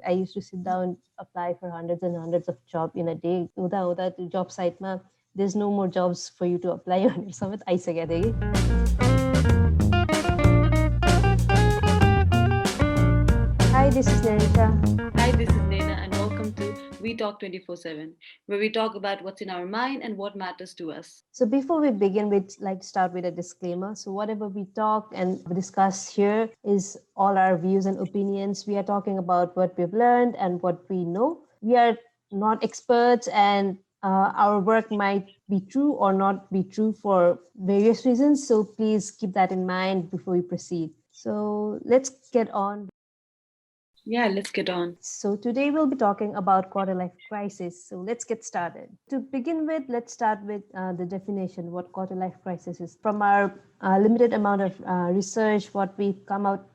I used to sit down, apply for hundreds and hundreds of jobs in a day. Uda job site ma, there's no more jobs for you to apply on. Samat aisagya थियो कि Hi, this is Nayrisha. Hi, this is Nayna, and welcome to We Talk 24/7, where we talk about what's in our mind and what matters to us. So before we begin, we'd like to start with a disclaimer. So whatever we talk and discuss here is all our views and opinions. We are talking about what we've learned and what we know. We are not experts, and our work might be true or not be true for various reasons. So please keep that in mind before we proceed. So let's get on. Yeah, let's get on. So today we'll be talking about quarter life crisis. So let's get started. To begin with, let's start with the definition, what quarter life crisis is. From our limited amount of research, what we've come out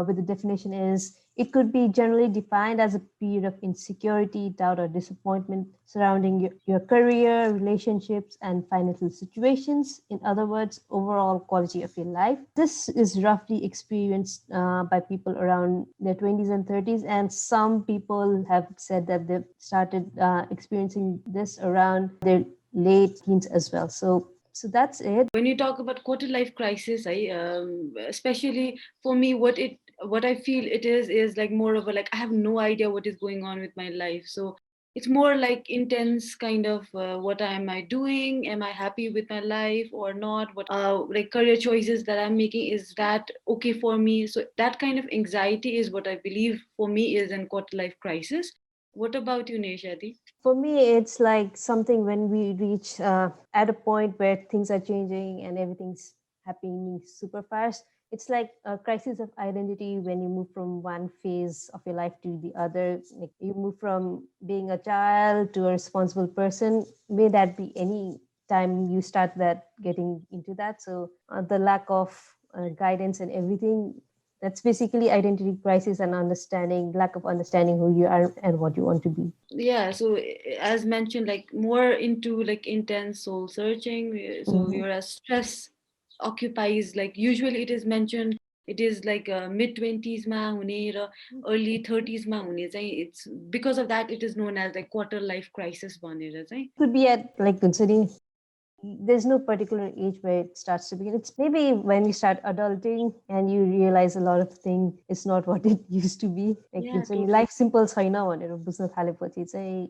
with the definition is, it could be generally defined as a period of insecurity, doubt, or disappointment surrounding your career, relationships, and financial situations. In other words, overall quality of your life. This is roughly experienced by people around their 20s and 30s, and some people have said that they've started experiencing this around their late teens as well. So that's it. When you talk about quarter life crisis, especially for me, what I feel it is like more of a like I have no idea what is going on with my life. So it's more like intense kind of what am I doing? Am I happy with my life or not? What like career choices that I'm making, is that okay for me? So that kind of anxiety is what I believe for me is in quarter life crisis. What about you, Neshadi? For me, it's like something when we reach at a point where things are changing and everything's happening super fast. It's like a crisis of identity when you move from one phase of your life to the other. Like you move from being a child to a responsible person. May that be any time you start that getting into that. So the lack of guidance and everything, that's basically identity crisis and understanding, lack of understanding who you are and what you want to be. Yeah, so as mentioned, like more into like intense soul searching. So whereas stress occupies, like usually it is mentioned, it is like mid 20s ma hune ra early 30s ma hune चाहिँ, it's because of that it is known as like quarter life crisis भनेर चाहिँ. Could be at like considering there's no particular age where it starts to begin. It's maybe when you start adulting and you realize a lot of things is not what it used to be. Like Yeah, totally. totally. Life simple छैन भनेर बुझ्न थालेपछि चाहिँ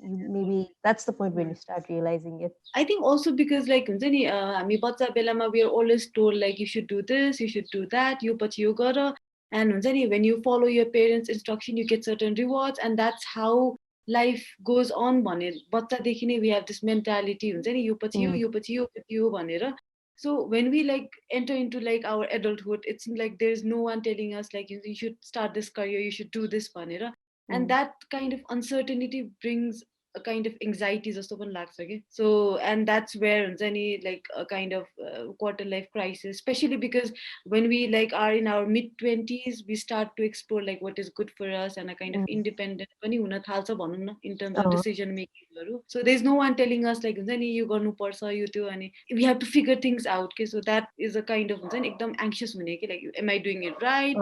maybe that's the point when you start realizing it. I think also because like हुन्छ नि हामी बच्चा बेलामा we are always told like you should do this, you should do that, यो पछि यो गर, and हुन्छ नि when you follow your parents instruction you get certain rewards, and that's how life goes on भने बच्चादेखि नै we have this mentality हुन्छ नि यो पछि यो यो पछि यो पछि यो भनेर. So when we like enter into like our adulthood, it's like there's no one telling us like you should start this career, you should do this भनेर, and that kind of uncertainty brings a kind of anxiety जस्तो पनि लाग्छ कि. So and that's where हुन्छ नि like a kind of quarter life crisis, especially because when we like are in our mid 20s we start to explore like what is good for us and a kind of independent पनि हुन थाल्छ भनौँ न in terms of decision making हरू. So there's no one telling us like हुन्छ नि यो गर्नुपर्छ यो त्यो, अनि we have to figure things out के. So that is a kind of हुन्छ नि एकदम anxious हुने कि like am I doing it right,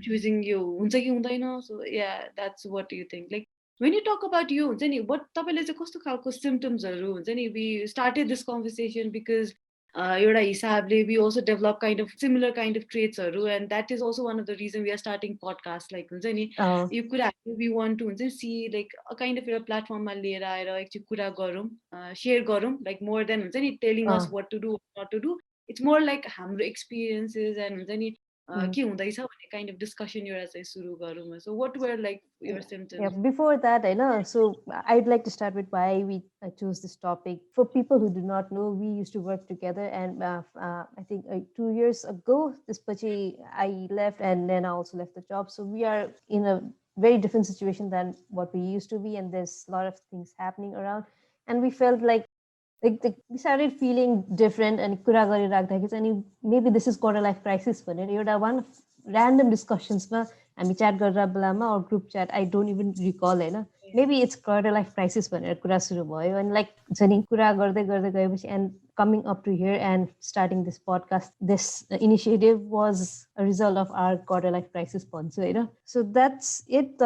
choosing यो हुन्छ कि हुँदैन. So yeah, that's what you think. Like when you talk about you हुन्छ नि what तपाईले चाहिँ कस्तो खालको symptomsहरू हुन्छ नि, we started this conversation because एउटा हिसाबले we also develop kind of similar kind of traitsहरू, and that is also one of the reason we are starting podcast. Like हुन्छ नि यो कुराहरू we want to हुन्छ नि see like a kind of एउटा प्लेटफर्ममा लिएर आएर एकचोटि कुरा गरौँ, share गरौँ, like more than हुन्छ नि telling us what to do what not to do. It's more like हाम्रो experiences and हुन्छ नि के हुँदैछ भन्ने kind of discussion एउटा चाहिँ सुरु गरौँ. So what were like your symptoms? Yeah, before that, I know. So I'd like to start with why we chose this topic. For people who do not know, we used to work together, and I think 2 years ago, this pachi I left, and then I also left the job. So we are in a very different situation than what we used to be, and there's a lot of things happening around, and we felt like we started feeling different, and कुरा गरिराख्दाखेरि चाहिँ अनि maybe this is quarter life crisis भनेर एउटा one random discussionsमा हामी chat गरेर बेलामा or group chat, I don't even recall होइन, maybe it's quarter life crisis भनेर कुरा सुरु भयो, and like हुन्छ नि कुरा गर्दै गर्दै गएपछि and coming up to here and starting this podcast. This initiative was a result of our quarter life crisis sponsor, you know. So that's it.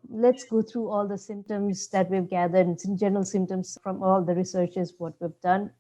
Let's go through all the symptoms that we've gathered, general symptoms from all the researches, what we've done.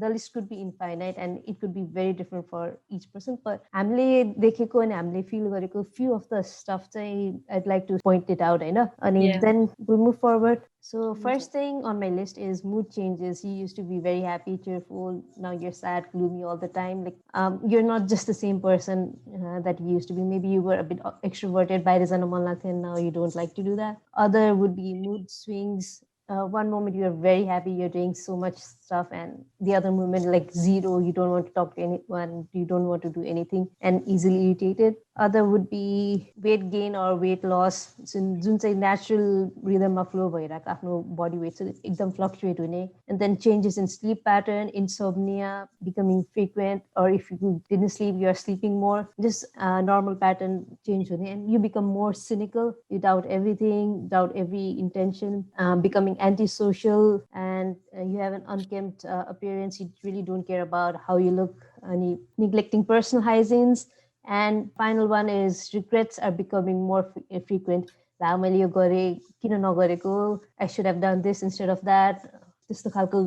The list could be infinite and it could be very different for each person. But हामीले देखेको अनि हामीले feel गरेको few of the stuff चाहिँ I'd like to point it out, होइन? अनि Yeah. then we'll move forward. So first thing on my list is mood changes. You used to be very happy, cheerful. Now you're sad, gloomy all the time. Like you're not just the same person that you used to be. Maybe you were a bit extroverted by and now you don't like to do that. Other would be mood swings. One moment you're very happy, you're doing so much stuff, and the other moment like zero, you don't want to talk to anyone, you don't want to do anything, and easily irritated. Other would be weight gain or weight loss. So जुन चाहिँ natural rhythm of flow भइरहेको आफ्नो body weight so एकदम fluctuate हुने. And then changes in sleep pattern, insomnia becoming frequent, or if you didn't sleep, you're sleeping more. Just normal pattern change हुने, and you become more cynical. You doubt everything, doubt every intention, becoming antisocial, and you have an unkempt appearance. You really don't care about how you look, and neglecting personal hygienes. And final one is regrets are becoming more frequent. ला मैले यो गरेँ किन नगरेको, I should have done this instead of that. त्यस्तो खालको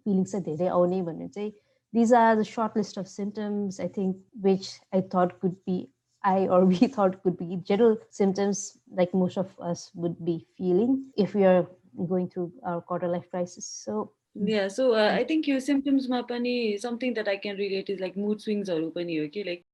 feelings चाहिँ धेरै आउने भन्ने चाहिँ. These are the short list of symptoms, I think, which I thought could be we thought could be general symptoms like most of us would be feeling if we are going through our quarter life crisis. So yeah, so I think your symptoms ma pani something that I can relate is like mood swings haru pani ho ki, like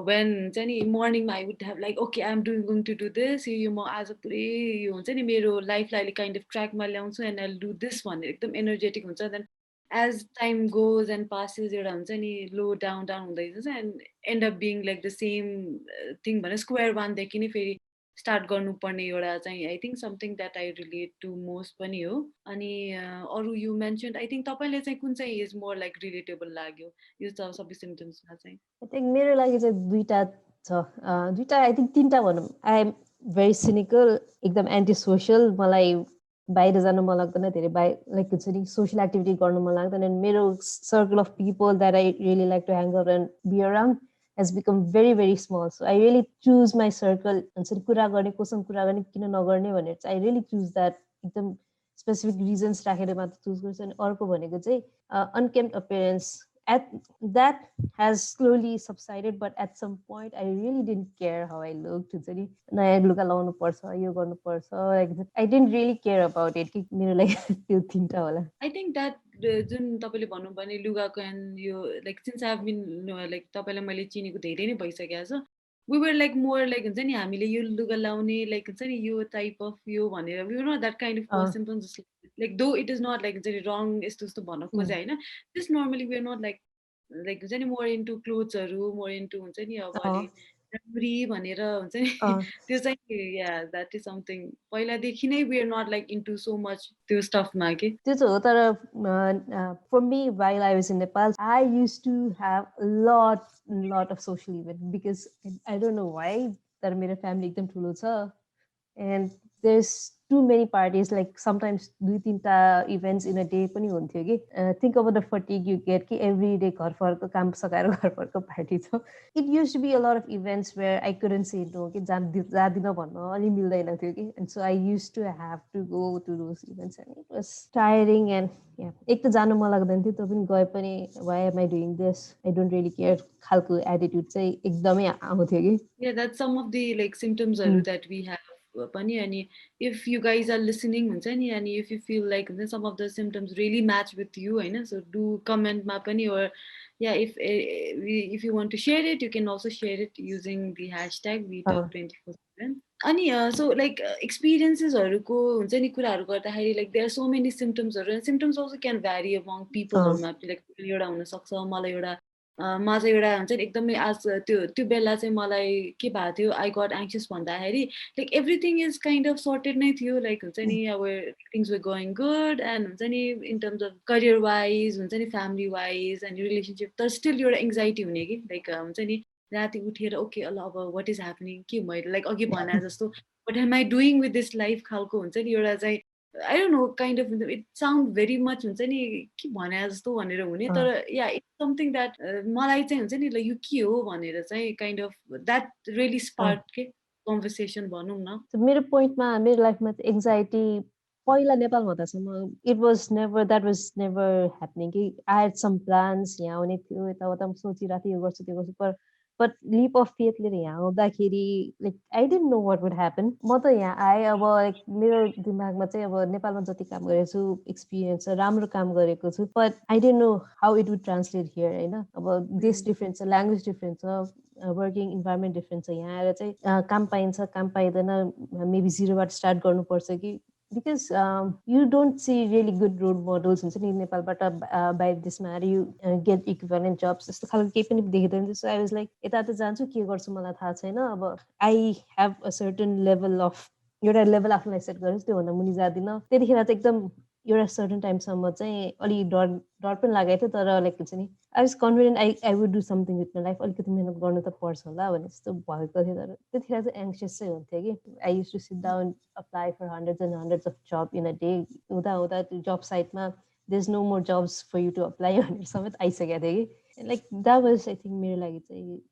when चाहिँ नि morning I would have like okay I'm going to do this, यो म आज पुरै यो हुन्छ नि मेरो लाइफलाई kind of track मा ल्याउँछु and I'll do this भनेर एकदम energetic हुन्छ. Then as time goes and passes एउटा हुन्छ नि low down हुँदै जान्छ and end up being like the same thing भने square one देखि नै फेरि स्टार्ट गर्नुपर्ने एउटा चाहिँ I think something that I relate to most पनि हो. अनि अरू यु मेन्सन आई थिङ्क तपाईँले चाहिँ कुन चाहिँ इज मोर लाइक रिलेटेबल लाग्यो यो सबै सिम्टम्समा चाहिँ? आई थिङ्क मेरो लागि चाहिँ दुईवटा छ, दुईवटा आई थिङ्क तिनवटा भनौँ. आई एम भेरी सिनिकल, एकदम एन्टी सोसियल. मलाई बाहिर जानु मन लाग्दैन, धेरै लाइक हुन्छ नि सोसियल एक्टिभिटी गर्नु मन लाग्दैन. एन्ड मेरो circle of people that I really like to hang out and be around has become very very small. So I really choose my circle. हुन्छ नि कुरा गर्ने कोसँग कुरा गर्ने किन नगर्ने भनेर चाहिँ I really choose that. एकदम स्पेसिफिक रिजन्स राखेर मात्र चुज गर्छु. अनि अर्को भनेको चाहिँ unkempt appearance. At that has slowly subsided, but at some point I really didn't care how I looked. हुन्छ नि नयाँ लुगा लाउनु पर्छ, यो गर्नु पर्छ. I didn't really care about it. कि मेरो लागि त्यो तिनवटा होला. I think that जुन तपाईँले भन्नुभयो नि लुगाको एन्ड यो like since I have been like तपाईँलाई मैले चिनेको धेरै नै भइसकेको छ. We were like more like हुन्छ नि हामीले यो लुगा लाउने लाइक हुन्छ नि यो टाइप अफ यो भनेर we were not that kind of person. Like though it is not like हुन्छ नि wrong यस्तो यस्तो भन्न खोजे होइन, just normally we are not like हुन्छ नि more into clothesहरू, more into हुन्छ नि अब अहिले memory भनेर हुन्छ नि त्यो चाहिँ yeah that is something पहिलादेखि नै we are not like into so much त्यो स्टफमा के. त्यो चाहिँ हो. तर for me while I was in Nepal I used to have a lot of social events because I don't know why, तर मेरो family एकदम ठुलो छ and there's too many parties, like sometimes 2-3 events in a day पनि हुन्थ्यो कि. Think about the fatigue you get कि every day घर फर्को काम सकाएर घर फर्को party छ. It used to be a lot of events where I couldn't say no कि जादिनँ भन्न अलि मिल्दैन थियो कि. And so I used to have to go to those events and it was tiring. And yeah, एक त जानु मन लाग्दैन थियो, त्यो पनि गए पनि why am I doing this, I don't really care खालको एटिट्युड चाहिँ एकदमै आउँथ्यो कि. Yeah, that's some of the like symptoms that we have pani. And if you guys are listening हुन्छ नि and if you feel like some of the symptoms really match with you होइन, so do comment ma pani, or yeah if you want to share it you can also share it using the hashtag #WeTalk24/7. अनि so like experiences-हरुको हुन्छ नि कुराहरु गर्दाखेरि like there are so many symptoms-हरु and symptoms also can vary among people-हरुमा. like एउटा हुन सक्छ मलाई एउटा मा चाहिँ एउटा हुन्छ नि एकदमै आज त्यो बेला चाहिँ मलाई के भएको थियो आई गट एङ्सियस भन्दाखेरि like everything is kind of sorted नै थियो. लाइक हुन्छ नि अब things were going good and हुन्छ नि in terms of career wise हुन्छ नि फ्यामिली वाइज एन्ड रिलेसनसिप, तर स्टिल एउटा एङ्जाइटी हुने कि लाइक हुन्छ नि राति उठेर ओके ल अब वाट इज ह्यापनिङ के मैले लाइक अघि भने जस्तो what am I doing with this life खालको हुन्छ नि एउटा चाहिँ I don't know, kind of it sound very much हुन्छ नि के भने जस्तो भनेर हुने तर या इट्स समथिङ द्याट मलाई चाहिँ हुन्छ नि ल यो के हो भनेर चाहिँ kind of that really spark के कन्भर्सेसन भनौँ न मेरो पोइन्टमा मेरो लाइफमा चाहिँ एङ्जाइटी पहिला नेपालमा हुँदासम्म इट वाज नेभर ह्यापनिङ कि आई हेड सम प्लान्स यहाँ आउने थियो यताउता सोचिरहेको थिएँ यो गर्छु त्यो गर्छु बट लिप अफ फेथ लिएर यहाँ आउँदाखेरि like I didn't know what would happen म त यहाँ आएँ अब लाइक मेरो दिमागमा चाहिँ अब नेपालमा जति काम गरेको छु एक्सपिरियन्स छ राम्रो काम गरेको छु but I didn't know how it would translate here होइन अब देश डिफ्रेन्ट छ ल्याङ्ग्वेज डिफ्रेन्ट छ वर्किङ इन्भाइरोमेन्ट डिफ्रेन्ट छ यहाँ आएर चाहिँ काम पाइन्छ काम पाइँदैन मेबी जिरोबाट स्टार्ट गर्नुपर्छ कि because you don't see really good role models हुन्छ नि नेपालबाट बाहिर देशमा आएर यु गेट इक्विभ्यालेन्ट जब्स त्यस्तो खालको केही पनि देख्दैन सो आई वाज लाइक यता त जान्छु के गर्छु मलाई थाहा छैन अब I have a certain level of एउटा लेभल आफूलाई सेट गर्छु त्योभन्दा मुनि जाँदिनँ त्यतिखेर चाहिँ एकदम एउटा सर्टन टाइमसम्म चाहिँ अलिक डर पनि लागेको थियो तर लाइक हुन्छ नि I was confident I would do something with my life अलिकति मिहिनेत गर्नु त पर्छ होला भन्ने जस्तो भएको थियो तर त्यतिखेर चाहिँ एङ्सियस चाहिँ हुन्थ्यो कि I use to sit down apply for hundreds and hundreds of jobs in a day हुँदा त्यो जब साइटमा there's no more jobs for you to apply भनेर समेत आइसकेको थियो कि like that was I think मेरो लागि चाहिँ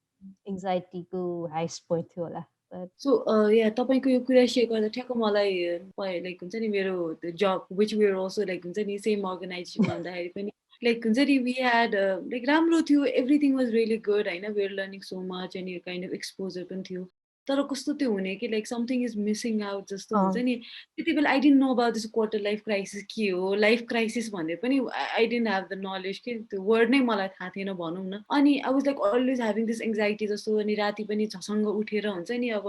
एङ्जाइटीको हाइस्ट पोइन्ट थियो होला सो या तपाईँको यो कुरा सेयर गर्दा ठ्याक्क मलाई लाइक हुन्छ नि मेरो जब विच वेयर अल्सो लाइक हुन्छ नि सेम अर्गनाइजेसनमा हुँदाखेरि पनि लाइक हुन्छ नि वी ह्याड लाइक राम्रो थियो एभ्रिथिङ वाज रियली गुड होइन we are learning so much अनि काइन्ड अफ एक्सपोजर पनि थियो तर कस्तो त्यो हुने कि like something is missing out जस्तो हुन्छ नि त्यति बेला I didn't know about this quarter life crisis के हो लाइफ क्राइसिस भन्ने पनि I didn't have the knowledge कि त्यो वर्ड नै मलाई थाहा थिएन भनौँ न अनि I was like always having this anxiety जस्तो अनि राति पनि झसङ्ग उठेर हुन्छ नि अब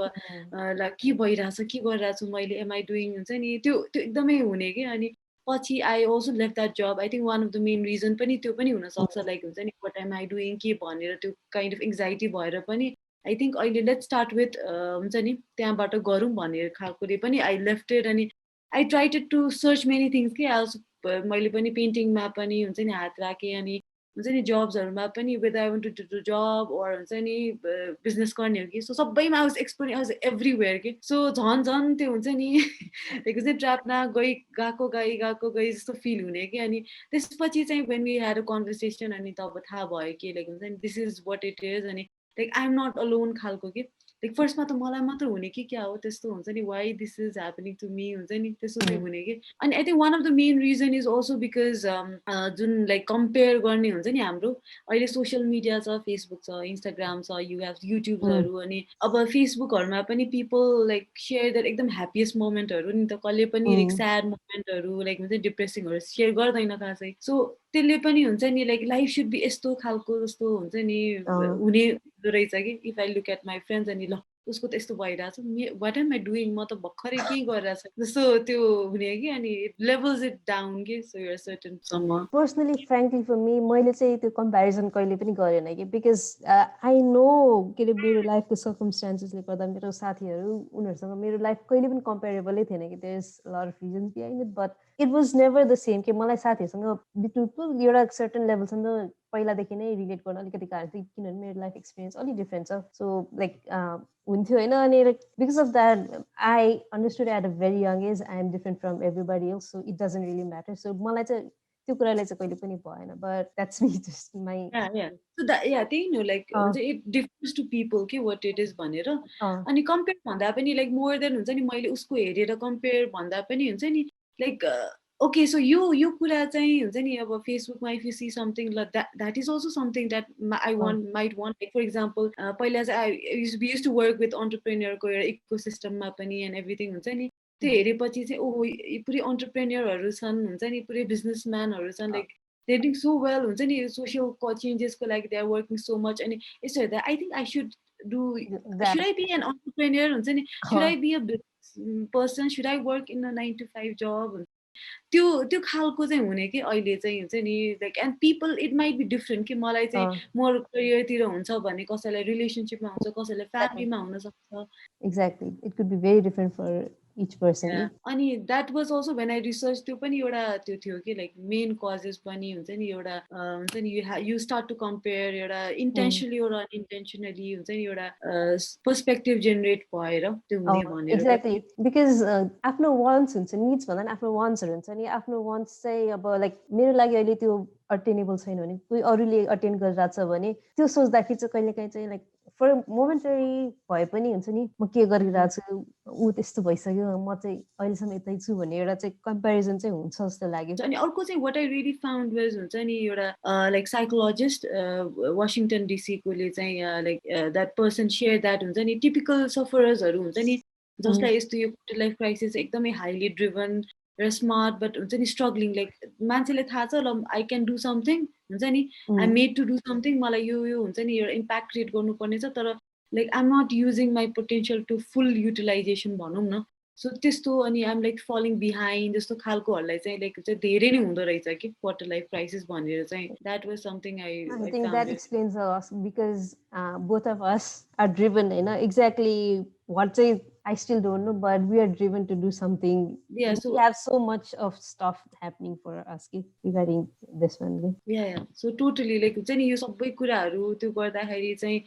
के भइरहेछ के गरिरहेको छु मैले एमआई डुइङ हुन्छ नि त्यो त्यो एकदमै हुने कि अनि पछि आई अल्सो लेफ्ट द्याट जब I think one of the main reason पनि त्यो पनि हुनसक्छ लाइक हुन्छ नि वाट एम आई डुइङ के भनेर त्यो काइन्ड अफ एङ्जाइटी भएर पनि आई थिङ्क अहिले लेट स्टार्ट विथ हुन्छ नि त्यहाँबाट गरौँ भन्ने खालकोले पनि आई लेफ्टेड अनि I tried to search many things कि मैले पनि पेन्टिङमा पनि हुन्छ नि हात राखेँ अनि हुन्छ नि जब्सहरूमा पनि whether I want to do job or हुन्छ नि बिजनेस गर्ने हो कि सो सबैमा I was exploring I was everywhere कि सो झन् झन् त्यो हुन्छ नि हुन्छ नि ट्र्यापमा गएको गई जस्तो फिल हुने कि अनि त्यसपछि चाहिँ when we had a conversation अनि तब थाहा भयो कि लाइक हुन्छ नि this is what it is अनि like I am not alone खालको कि लाइक फर्स्टमा त मलाई मात्र हुने कि क्या हो त्यस्तो हुन्छ नि why this is happening to me हुन्छ नि त्यस्तो चाहिँ हुने कि अनि I think one of the main reason is also because जुन लाइक कम्पेयर गर्ने हुन्छ नि हाम्रो अहिले सोसियल मिडिया छ फेसबुक छ इन्स्टाग्राम छ यु हेभ युट्युब्सहरू अनि अब फेसबुकहरूमा पनि पिपल लाइक सेयर द्याट एकदम ह्याप्पिएस्ट मोमेन्टहरू नि त कसले पनि लाइक स्याड मोमेन्टहरू लाइक हुन्छ डिप्रेसिङहरू सेयर गर्दैन खासै सो त्यसले पनि हुन्छ नि लाइक लाइफ सुड बी यस्तो खालको जस्तो हुन्छ नि हुने रहेछ कि if I look at my friends अनि ल उसको त यस्तो भइरहेछ वाट एम आई डुइङ म त भर्खरै के गरिरहेछ जस्तो त्यो हुने कि अनि लेभल्स इट डाउन कि सो युआर सर्टेन सम्म पर्सनली फ्रेङ्कली फर मी मैले चाहिँ त्यो कम्पेरिजन कहिले पनि गरेन कि बिकज आई नो के अरे मेरो लाइफको सर्कमस्टान्सेसले गर्दा मेरो साथीहरू उनीहरूसँग मेरो लाइफ कहिले पनि कम्पेरेबलै थिएन कि there is lot of reasons behind it but it was never the same कि मलाई साथीहरूसँग बिटुल एउटा सर्टन लेभलसम्म पहिलादेखि नै रिलेट गर्न अलिकति गाह्रो थियो किनभने मेरो लाइफ एक्सपिरियन्स अलिक डिफ्रेन्ट छ सो लाइक हुन्थ्यो होइन अनि like because of that I understood at a very young age I am different from everybody else so it doesn't really matter so मलाई चाहिँ त्यो कुराले चाहिँ कहिले पनि भएन but that's me just my त्यही नि लाइक हुन्छ इट डिफरेन्स टु पिपल के वाट इट इज भनेर अनि कम्पेयर भन्दा पनि लाइक मोर देन हुन्छ नि मैले उसको हेरेर कम्पेयर भन्दा पनि हुन्छ नि लाइक ओके सो यो कुरा चाहिँ हुन्छ नि अब फेसबुकमा if you see something that is also something that I want might want like for example पहिला चाहिँ I use to work with अन्टरप्रेन्यरको एउटा इको सिस्टममा पनि एन्ड एभ्रिथिङ हुन्छ नि त्यो हेरेपछि चाहिँ ओहो पुरै अन्टरप्रेन्यरहरू छन् हुन्छ नि पुरै बिजनेसम्यानहरू छन् like they doing so well हुन्छ नि सोसियल चेन्जेसको लागि they are working so much अनि यस्तो हेर्दा I think I should do should I be an entrepreneur हुन्छ नि should I be a person should I work in a 9 to 5 job त्यो त्यो खालको चाहिँ हुने कि अहिले चाहिँ हुन्छ नि like and people it might be different कि मलाई चाहिँ मोर करियरतिर हुन्छ भने कसैलाई रिलेसनसिपमा हुन्छ कसैलाई फ्यामिलीमा हुनसक्छ exactly it could be very different for each person. Yeah. अनि that was also when I research त्यो पनि एउटा त्यो थियो कि लाइक मेन कजेस पनि हुन्छ नि एउटा हुन्छ नि यु स्टार्ट टु कम्पेयर एउटा इन्टेन्सनली एउटा अनइन्टेन्सनली हुन्छ नि एउटा पर्सपेक्टिभ जेनेरेट भएर त्यो हुने भनेर एक्ज्याक्टली बिकज आफ्नो वान्ट्स हुन्छ निड्स भन्दा पनि आफ्नो वान्ट्सहरू हुन्छ नि आफ्नो वान्ट्स चाहिँ अब लाइक मेरो लागि अहिले त्यो अटेनेबल छैन भने कोही अरूले अटेन्ड गरिरहेको छ भने त्यो सोच्दाखेरि चाहिँ कहिलेकाहीँ चाहिँ लाइक फर मोमेन्टरी भए पनि हुन्छ नि म के गरिरहेको छु ऊ त्यस्तो भइसक्यो म चाहिँ अहिलेसम्म यतै छु भन्ने एउटा चाहिँ कम्पेरिजन चाहिँ हुन्छ जस्तो लाग्यो अनि अर्को चाहिँ what I really found was हुन्छ नि एउटा लाइक साइकोलोजिस्ट वासिङटन डिसीकोले चाहिँ like that person share that हुन्छ नि टिपिकल सफरर्सहरू हुन्छ नि जसलाई यस्तो यो क्वार्टर लाइफ क्राइसिस एकदमै हाइली ड्रिभन र स्मार्ट बट हुन्छ नि स्ट्रगलिङ लाइक मान्छेले थाहा छ ल आई क्यान डु समथिङ हुन्छ नि I made to do something मलाई यो हुन्छ नि एउटा इम्प्याक्ट क्रिएट गर्नुपर्ने छ तर like I am not using my potential to full utilization भनौँ न सो त्यस्तो अनि आइम लाइक फलिङ बिहाइन्ड जस्तो खालकोहरूलाई चाहिँ लाइक चाहिँ धेरै नै हुँदो रहेछ कि क्वार्टर लाइफ क्राइसिस भनेर चाहिँ that was something I think that explains us because both of us are driven, exactly what I still don't know, but we are driven to do something. Yeah, so we have so much of stuff happening for us regarding this one. Yeah. So totally like हुन्छ नि यो सबै कुराहरू त्यो गर्दाखेरि चाहिँ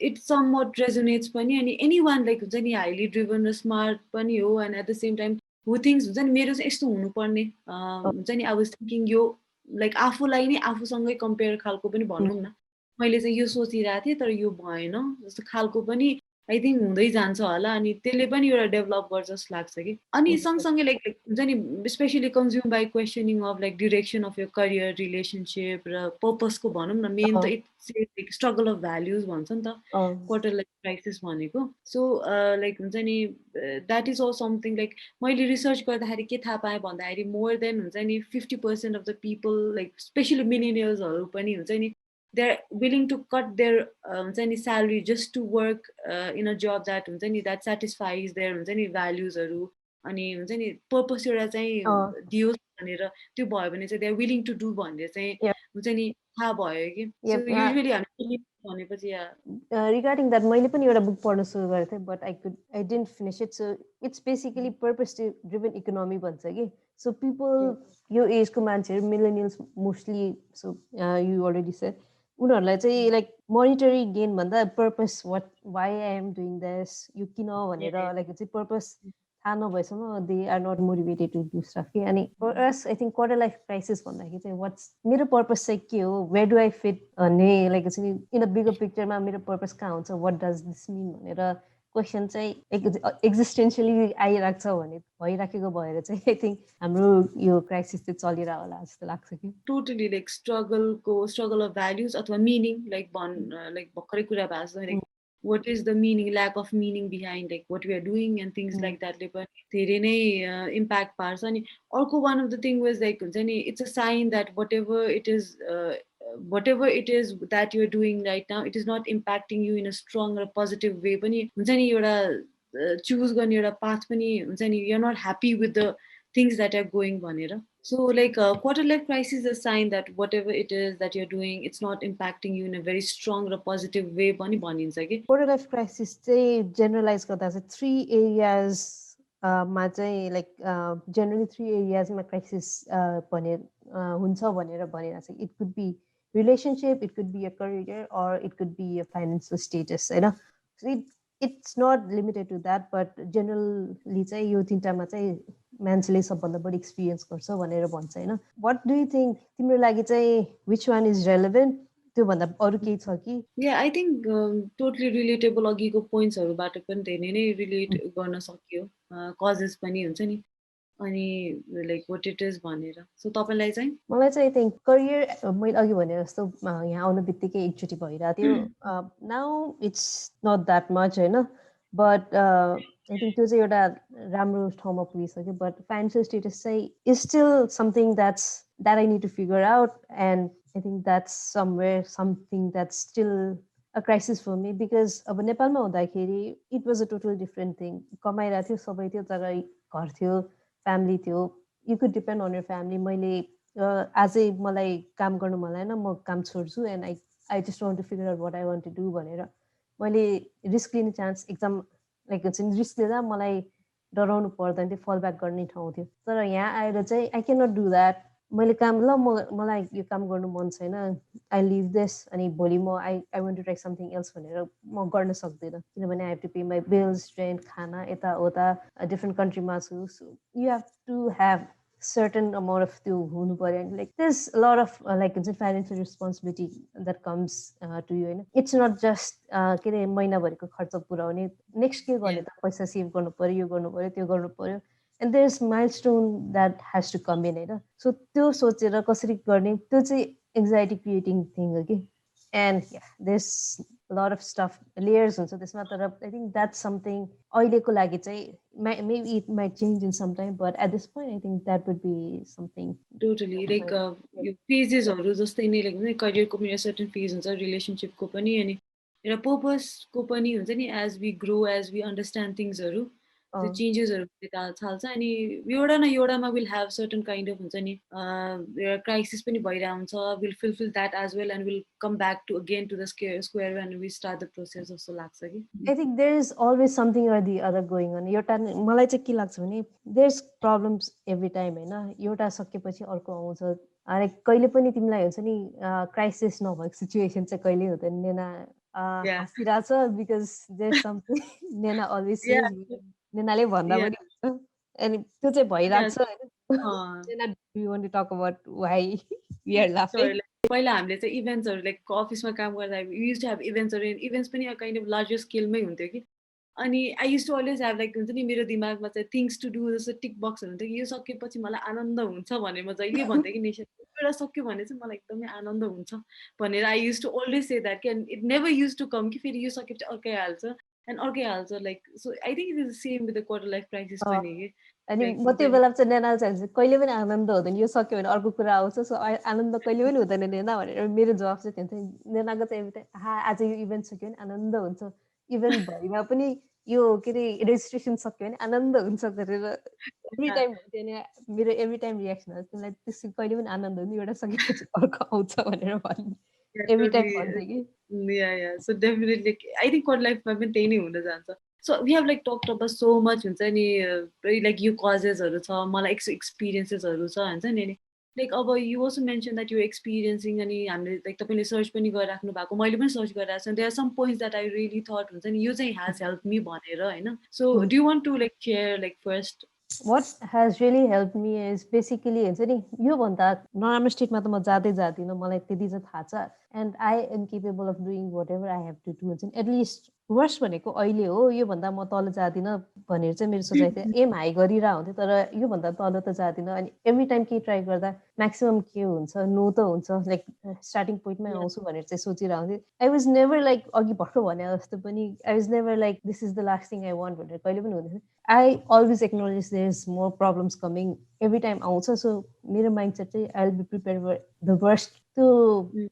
it somewhat resonates पनि अनि एनी वान लाइक हुन्छ नि हाइली ड्रिभन र स्मार्ट पनि हो and at the same time who things हुन्छ नि मेरो चाहिँ यस्तो हुनुपर्ने हुन्छ नि आई वाज थिङ्किङ यो लाइक आफूलाई नै आफूसँगै कम्पेयर खालको पनि भनौँ न मैले चाहिँ यो सोचिरहेको थिएँ तर यो भएन जस्तो खालको पनि आई थिङ्क हुँदै जान्छ होला अनि त्यसले पनि एउटा डेभलप गर्छ जस्तो लाग्छ कि अनि सँगसँगै लाइक हुन्छ नि especially consume by questioning of like direction of your career relationship र पर्पसको भनौँ न मेन त it's like struggle of values भन्छ नि त क्वार्टर लाइफ क्राइसिस भनेको सो लाइक हुन्छ नि that is all something like मैले रिसर्च गर्दाखेरि के थाहा पाएँ भन्दाखेरि मोर देन हुन्छ नि 50% of the people like especially मिलेनियल्सहरू पनि हुन्छ नि they're willing to cut their salary just to work in a job that that satisfies their values अनि हुन्छ नि पर्पस एउटा चाहिँ दियोस् भनेर त्यो भयो भने चाहिँ they are willing to do भनेर चाहिँ हुन्छ नि थाहा भयो कि सो युजुअली हामी भनेपछि रिगार्डिङ द्याट मैले पनि एउटा बुक पढ्न सुरु गरेको थिएँ but I didn't finish it so it's basically purpose driven economy भन्छ कि सो पिपल यो एजको मान्छेहरू millennials mostly so you already said उनीहरूलाई चाहिँ लाइक मोनिटरी गेन भन्दा purpose why I am doing this यो किन भनेर लाइक चाहिँ पर्पस थाहा नभएसम्म they are not motivated to do stuff कि अनि for us I think quarter life crisis भन्दाखेरि चाहिँ वाट्स मेरो पर्पस चाहिँ के हो वेयर डु आई फिट भन्ने लाइक चाहिँ इन अ बिगर पिक्चरमा मेरो पर्पस कहाँ हुन्छ वाट डज दिस मिन भनेर क्वेसन चाहिँ एक्जिस्टेन्सियली आइरहेको छ भने भइराखेको भएर चाहिँ आई थिङ्क हाम्रो यो क्राइसिस चाहिँ चलिरहेको होला जस्तो लाग्छ कि totally like struggle of values अथवा मिनिङ लाइक लाइक भर्खरै कुरा भएको छ what is the meaning, lack of meaning behind like what we are doing and things like that ले पनि धेरै नै impact पार्छ अनि अर्को one of the thing was like हुन्छ नि it's a sign that whatever it is that you're doing right now it is not impacting you in a strong or positive way पनि हुन्छ नि एउटा चुज गर्ने एउटा पाथ पनि हुन्छ नि you're not happy with the things that are going भनेर so like quarter life crisis is a sign that whatever it is that you're doing it's not impacting you in a very strong or positive way पनि भनिन्छ कि quarter life crisis चाहिँ generalize गर्दा चाहिँ 3 areas मा चाहिँ like generally 3 areas मा crisis भने हुन्छ भनेर भनिरहेको छ it could be relationship it could be a career or it could be a financial status हैन so it's not limited to that but generally चाहिँ यो तिनटामा चाहिँ मान्छेले सबभन्दा बढी एक्सपिरियन्स गर्छ भनेर भन्छ हैन व्हाट डु यु थिंक तिम्रो लागि चाहिँ व्हिच वान इज रेलेभेन्ट त्यो भन्दा अरु केही छ कि या आई थिंक टोटली रिलेटेबल अघिको पोइन्ट्सहरुबाट पनि धेरै नै रिलेट गर्न सकियो कजेस पनि हुन्छ नि अनि लाइक व्हाट इट इज भनेर सो तपाईलाई चाहिँ मलाई चाहिँ आई थिंक करियर मैले अघि भने जस्तो यहाँ आउनु बित्तिकै एकचोटी भइरा थियो now it's not that much हैन बट आई थिंक त्यो चाहिँ एउटा राम्रो ठाउँमा पुगिसक्यो बट फाइनान्शियल स्टेटस चाहिँ is still something that I need to figure out and I think that's something that's still a crisis for me because अब नेपालमा हुँदाखेरि it was a total different thing कमाइरा थियो सबै थियो तर घर थियो फ्यामिली थियो you could depend on your family मैले आजै मलाई काम गर्नु मन लागेन म काम छोड्छु and I just want to figure out what I want to do भनेर मैले रिस्क लिने चान्स एकदम लाइक हुन्छ नि रिस्क लिँदा मलाई डराउनु पर्दैन थियो, फल ब्याक गर्ने ठाउँ थियो। तर यहाँ आएर चाहिँ I can not do that. मैले काम मलाई यो काम गर्नु मन छैन, आई लिभ दिस, अनि भोलि म I want to try something else भनेर म गर्न सक्दिनँ, किनभने I have to pay my bills, rent, खाना, यताउता, डिफ्रेन्ट कन्ट्रीमा छु। So you have to have certain amount of त्यो हुनु पर्यो, and like there's a lot of like financial responsibility that comes to you, होइन. It's not just के अरे महिनाभरिको खर्च पुऱ्याउने, नेक्स्ट के गर्ने त, पैसा सेभ गर्नु पर्यो, यो गर्नु पर्यो, त्यो गर्नु पर्यो, and there's milestone that has to come in, होइन. So त्यो सोचेर कसरी गर्ने, त्यो चाहिँ anxiety creating thing हो कि. And yeah, there's a lot of stuff, layers हुन्छ त्यसमा. तर I think that's something अहिलेको लागि चाहिँ maybe it might change in some time, but at this point I think that would be something. Totally, like यो फेजेसहरू जस्तै नै, like हुन्छ नि करियरको पनि सर्टेन फेज हुन्छ, रिलेसनसिपको पनि, अनि एउटा पर्पसको पनि हुन्छ नि. As we grow, as we understand थिङ्सहरू, त्यो चेन्जेसहरू थाल्छ, अनि एउटा न एउटामा will have certain kind of हुन्छ नि एउटा क्राइसिस पनि भइरहेको हुन्छ. Will fulfil that as well, and will come back to again to the square and we start the process जस्तो लाग्छ कि. I think there is always something or the other going on. एउटा मलाई चाहिँ के लाग्छ भने there's problems every time, होइन. एउटा सकेपछि अर्को आउँछ. अरे कहिले पनि तिमीलाई हुन्छ नि क्राइसिस नभएको सिचुएसन चाहिँ कहिले हुँदैन. नेना हाँसिरहेछ बिकज there's something. नेना always says, नेनाले भन्दा पनि हुन्छ, अनि त्यो चाहिँ भइरहेको छ, होइन. नेना, do you want to talk about why we are laughing? पहिला हामीले चाहिँ इभेन्ट्सहरू, लाइक अफिसमा काम गर्दा युज टु हेभ इभेन्ट्सहरू, इभेन्ट्स पनि काइन्ड अफ लार्जर स्केलमै हुन्थ्यो कि. अनि I use to always have, like हुन्छ नि मेरो दिमागमा चाहिँ थिङ्स टु डु जस्तो टिक बक्सहरू हुन्थ्यो कि यो सकेपछि मलाई आनन्द हुन्छ भनेर म जहिले भन्थेँ कि नेसन, एउटा सक्यो भने चाहिँ मलाई एकदमै आनन्द हुन्छ भनेर I use to always say that. कि it never use to come कि फेरि यो सकेपछि अर्कै हाल्छ एन्ड अर्कै हाल्छ. Like so I think it is same with the quarter life crisis पनि कि. अनि म त्यो बेला चाहिँ नेना चाहिँ कहिले पनि आनन्द हुँदैन, यो सक्यो भने अर्को कुरा आउँछ, सो आनन्द कहिले पनि हुँदैन नेना भनेर मेरो जवाब चाहिँ थियो. नेनाको चाहिँ एभ्री टाइम आज यो इभेन्ट सक्यो भने आनन्द हुन्छ, इभेन्ट भरिमा पनि यो के अरे रेजिस्ट्रेसन सक्यो भने आनन्द हुन्छ गरेर एभ्री टाइम हुन्थ्यो. अनि मेरो एभ्री टाइम रियाक्सन हो तिमीलाई त्यस्तो कहिले पनि आनन्द हुने, एउटा सकेपछि अर्को आउँछ भनेर भन्ने एभ्री टाइम भन्थेँ कि. So definitely I think quarter लाइफमा पनि त्यही नै हुन जान्छ. So we have like talked about so much हुन्छ नि, like यो कजेसहरू छ, मलाई एक्सपिरियन्सेसहरू छ हुन्छ नि. लाइक अब you also mention that you experiencing, अनि हामीले लाइक तपाईँले सर्च पनि गरिराख्नु भएको, मैले पनि सर्च गरिरहेको छु. There are some points that I really thought हुन्छ नि यो चाहिँ हेज हेल्प मी भनेर, होइन. So do you want to like share like first what has really helped me is basically हुन्छ नि योभन्दा नराम्रो स्टेटमा त म जाँदै जाँदिनँ, मलाई त्यति चाहिँ थाहा छ. And I am capable of doing whatever I have to do हुन्छ नि. एटलिस्ट वर्स्ट भनेको अहिले हो, योभन्दा म तल जाँदिनँ भनेर चाहिँ मेरो सोचाइ थियो. एम हाई गरिरहेको हुन्थ्यो तर योभन्दा तल त जाँदिनँ. अनि एभ्री टाइम केही ट्राई गर्दा म्याक्सिमम् के हुन्छ, नो त हुन्छ, लाइक स्टार्टिङ पोइन्टमै आउँछु भनेर चाहिँ सोचिरहेको हुन्थ्यो. आई वाज नेभर लाइक अघि भर्खर भने जस्तो पनि I was never like this is the last thing I want भनेर कहिले पनि हुँदैन. I always acknowledge there's more problems coming every time also. So मेरो mindset चाहिँ I'll be prepared for the worst. त्यो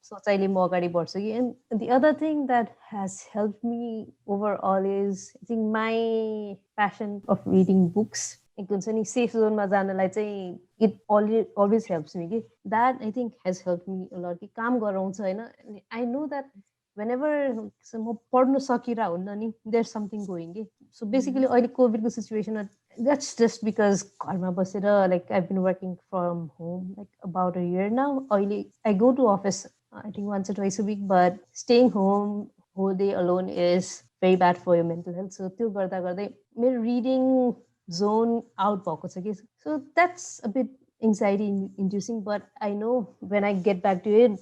सोचाइले म अगाडि बढ्छु कि. And the other thing that has helped me overall is I think my passion of reading books. एक हुन्छ नि safe जोनमा जानलाई चाहिँ it always helps me कि. That I think has helped me a lot कि काम गराउँछ, होइन. I know that whenever म पढ्नु सकिरहेको हुन्न नि there's something going कि. So basically अहिले कोभिडको सिचुएसनमा that's just because घरमा बसेर like I've been working from home like about a year now. अहिले I go to office I think once or twice a week, but staying home whole day alone is very bad for your mental health. So त्यो गर्दा गर्दै मेरो reading zone out भएको छ कि. So that's a bit anxiety inducing, but I know when I get back to it,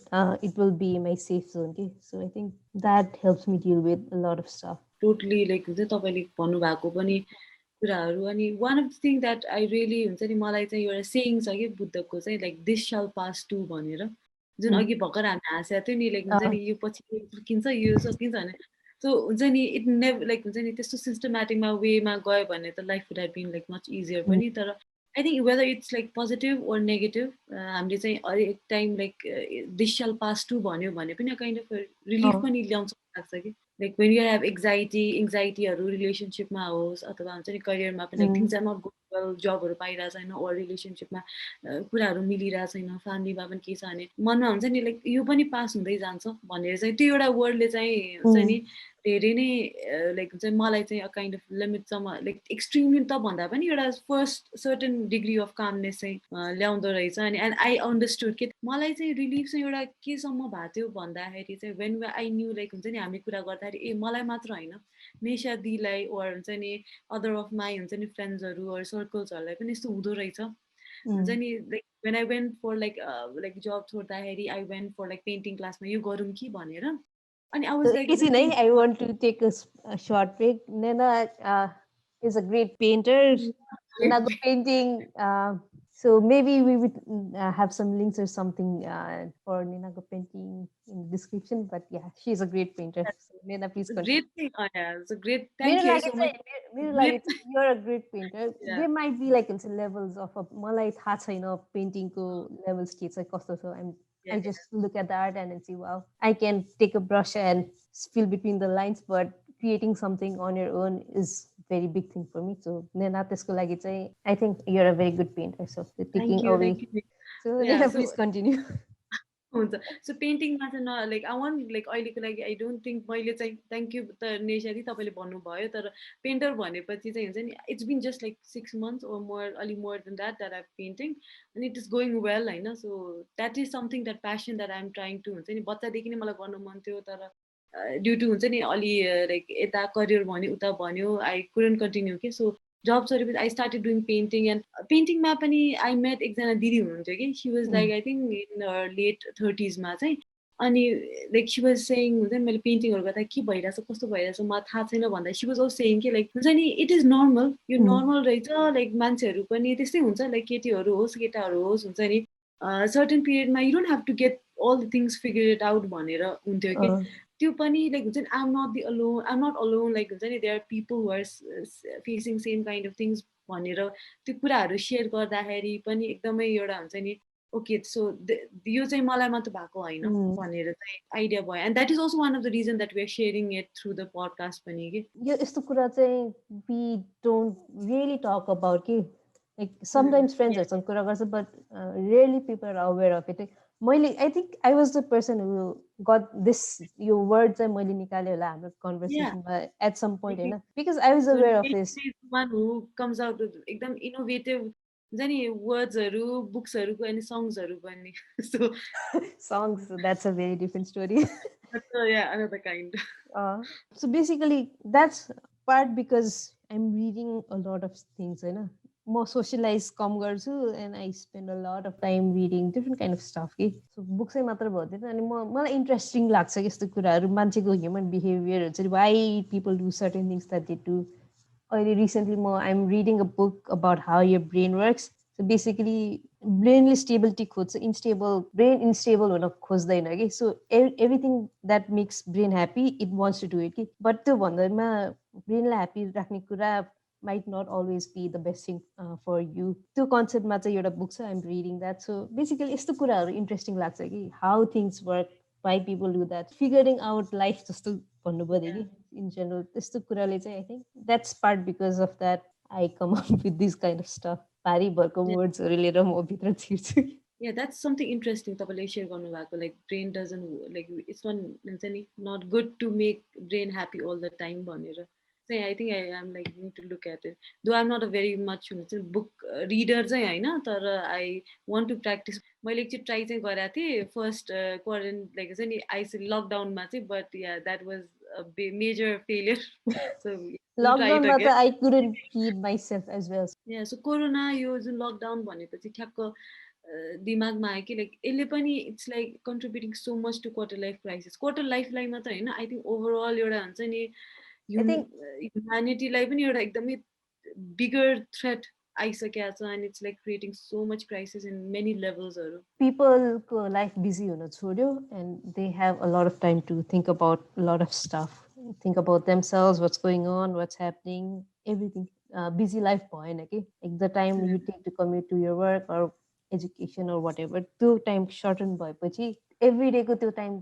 it will be my safe zone. Okay? So I think that helps me deal with a lot of stuff. Totally, like हुन्छ तपाईँले भन्नुभएको पनि कुराहरू. अनि one of the thing that I really हुन्छ नि मलाई चाहिँ एउटा सेयिङ छ कि बुद्धको चाहिँ, like this shall pass too भनेर, जुन अघि भर्खर हामी हाँसेको थियो नि, लाइक हुन्छ नि यो पछि सकिन्छ यो सकिन्छ भने. सो हुन्छ नि इट नेभर लाइक हुन्छ नि त्यस्तो सिस्टमेटिकमा वेमा गयो भने त life would have been like much easier पनि. तर I think whether it's like positive or negative, हामीले चाहिँ हरेक time like this shall pass too भन्यो भने पनि काइन्ड अफ रिलिफ पनि ल्याउँछ लाग्छ कि. लाइक वेन यु हेभ एङ्जाइटीहरू रिलेसनसिपमा होस् अथवा हुन्छ नि करियरमा पनि, like things are not going well, जबहरू पाइरहेको छैन, ओर रिलेसनसिपमा कुराहरू मिलिरहेको छैन, फ्यामिलीमा पनि के छ भने मनमा हुन्छ नि लाइक यो पनि पास हुँदै जान्छ भनेर चाहिँ त्यो एउटा वर्डले चाहिँ हुन्छ नि धेरै नै लाइक हुन्छ मलाई चाहिँ अ काइन्ड अफ लिमिटसम्म लाइक एक्सट्रिमली त भन्दा पनि एउटा first certain degree of calmness चाहिँ ल्याउँदो रहेछ अनि एन्ड आई अन्डरस्टुड कि मलाई चाहिँ रिलिफ चाहिँ एउटा केसम्म भएको थियो भन्दाखेरि चाहिँ वेन आई न्यू लाइक हुन्छ नि हामी कुरा गर्दाखेरि ए मलाई मात्र होइन नेशा दिलाई ओर हुन्छ नि अदर अफ माई हुन्छ नि फ्रेन्ड्सहरू अर सर्कल्सहरूलाई पनि यस्तो हुँदो रहेछ हुन्छ नि like when I went for like like जब छोड्दाखेरि I went for like painting क्लासमा यो गरौँ कि भनेर अनि आई वाज लाइक एकैछिन है, I want to take a short break. Nayna is a great painter. Nayna's painting. So maybe we would have some links or something for Nayna's painting in the description. But yeah, she's a great painter. So Nayna, please continue. great thing. Oh, yeah, it's a great. मेरो Thank you लागि so much. चाहिँ मेरो लागि चाहिँ you're a great painter. Yeah. There might be like levels of मलाई थाहा छैन पेन्टिङको levels के छ कस्तो छ. I just look at the art and see, wow, I can take a brush and fill between the lines, but creating something on your own is very big thing for me. So Nayna, त्यसको लागि चाहिँ I think you're a very good painter. So taking away. Thank you. So Nayna, please continue. हुन्छ so पेन्टिङमा चाहिँ न like I want like अहिलेको लागि I don't think मैले चाहिँ थ्याङ्क यू त नेशादी तपाईँले भन्नुभयो तर पेन्टर भनेपछि चाहिँ हुन्छ नि it's been just like 6 months or more अलि more than that I painting अनि इट इज गोइङ वेल होइन so that is something that passion that I am trying to हुन्छ नि बच्चादेखि नै मलाई गर्नु मन थियो तर ड्यु टु हुन्छ नि अलि लाइक यता करियर भन्यो उता भन्यो आई कुडन्ट कन्टिन्यू के सो जब सरेपछि I started doing painting and पेन्टिङमा पनि आई मेट एकजना दिदी हुनुहुन्थ्यो कि she was like I think in late 30s चाहिँ अनि लाइक सी वाज सेङ हुन्छ नि मैले पेन्टिङहरू गर्दा के भइरहेछ कस्तो भइरहेछ मलाई थाहा छैन भन्दा सी वाज अल्सो सेङ कि लाइक हुन्छ नि इट इज नर्मल यो नर्मल रहेछ लाइक मान्छेहरू पनि त्यस्तै हुन्छ लाइक केटीहरू होस् केटाहरू होस् हुन्छ नि सर्टेन पिरियडमा you don't have to get all the things figure it out भनेर हुन्थ्यो कि त्यो पनि लाइक हुन्छ नि आइएम नट अलोन लाइक हुन्छ नि there are people who are facing same kind of things भनेर त्यो कुराहरू सेयर गर्दाखेरि पनि एकदमै एउटा हुन्छ नि ओके सो यो चाहिँ मलाई मात्र भएको होइन भनेर चाहिँ आइडिया भयो and that is also one of the reason that we are sharing it through the podcast पनि कि यो यस्तो कुरा चाहिँ we don't really talk about कि लाइक समटाइम्स फ्रेन्ड्सहरूसँग कुरा गर्छ but really people are aware of it मैले I think I was the person who got this यो वर्ड चाहिँ मैले निकालेँ होला हाम्रो कन्भर्सेसनमा एट सम पोइन्ट होइन because I was aware of this one who comes out एकदम इनोभेटिभ हुन्छ नि वर्ड्सहरू बुक्सहरूको अनि सङ्ग्सहरू पनि so songs that's a very different story. yeah another kind So basically that's part because I'm reading a lot of things होइन म socialise कम गर्छु and I spend a lot of time reading different kind of stuff कि so बुक्सै मात्र भएन अनि मलाई interesting लाग्छ यस्तो कुराहरू मान्छेको ह्युमन बिहेभियर हुन्छ नि why people do certain things that they do अहिले रिसेन्टली म I am reading a book about how your brain works so basically ब्रेनले स्टेबिलिटी खोज्छ ब्रेन इन्स्टेबल हुन खोज्दैन कि so everything that makes brain happy it wants to do it कि but त्यो भन्दैमा ब्रेनलाई ह्याप्पी राख्ने कुरा might not always be the best thing for you. त्यो कन्सेप्टमा चाहिँ एउटा बुक छ I am reading that so basically यस्तो कुराहरू इन्ट्रेस्टिङ लाग्छ कि how things work why people do that figuring out life जस्तो भन्नुपर्यो कि इन जेनरल त्यस्तो कुराले चाहिँ I think that's part because of that I come up with this kind of stuff भारी भरको वर्ड्सहरू लिएर म भित्र छिर्छु Yeah, that's something interesting तपाईँले सेयर गर्नुभएको like brain doesn't like it's not हुन्छ नि not good to make brain happy all the time भनेर चाहिँ I think I am like need to look at it though I am not a very much हुन्छ book reader चाहिँ होइन तर I want to practice मैले एकचोटि try चाहिँ गरेको थिएँ फर्स्ट क्वारेन्ट लाइक चाहिँ नि आइसी लकडाउनमा चाहिँ but ya that was a major failure so लकडाउनमा त I couldn't feed myself as well ya so corona यो जुन लकडाउन भनेपछि ठ्याक्क दिमागमा आयो कि लाइक यसले पनि it's like contributing so much to quarter life crisis quarter लाइफलाई मात्र होइन आई थिङ्क ओभरअल एउटा हुन्छ नि ह्युम्यानिटीलाई पनि एउटा एकदमै बिगर थ्रेट आइसकेको छ and it's like creating so much crisis in many लेभल्सहरू पिपलको लाइफ बिजी हुन छोड्यो and they have a lot of time to think about lot of stuff think about themselves what's going on what's happening everything busy life भएन कि like the time you take to commit to your work or education or whatever त्यो time certain भएपछि every डेको त्यो time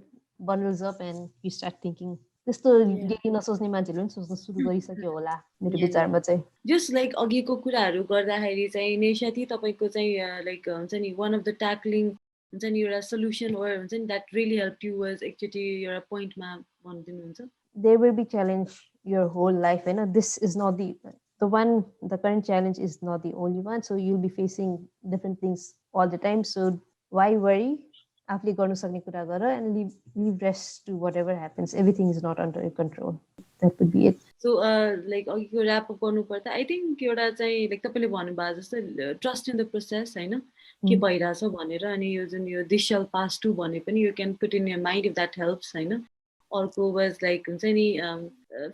bundles up and you start thinking त्यस्तो daily नसोच्ने मान्छेले पनि सोच्न सुरु गरिसक्यो होला मेरो विचारमा चाहिँ जस्ट लाइक अघिको कुराहरू गर्दाखेरि चाहिँ नेशाती तपाईँको चाहिँ लाइक हुन्छ नि वान अफ द ट्याक्लिङ हुन्छ नि एउटा सल्युसन ओर हुन्छ नि that really help you was एकचोटि एउटा पोइन्टमा भनिदिनुहुन्छ there will be challenge your whole life, this is not the current challenge is not the only one, so you'll be facing different things all the time. So why worry? आफूले गर्नु सक्ने कुरा गर and leave rest to whatever happens. Everything is not under your control. That would be it. So like अघिको wrap up गर्नुपर्दा I think एउटा चाहिँ like तपाईँले भन्नुभएको जस्तो ट्रस्ट इन द प्रोसेस होइन के भइरहेछ भनेर अनि यो जुन यो दिस शल पास टु भने पनि you can put in your mind if that helps होइन अर्को वाज लाइक हुन्छ नि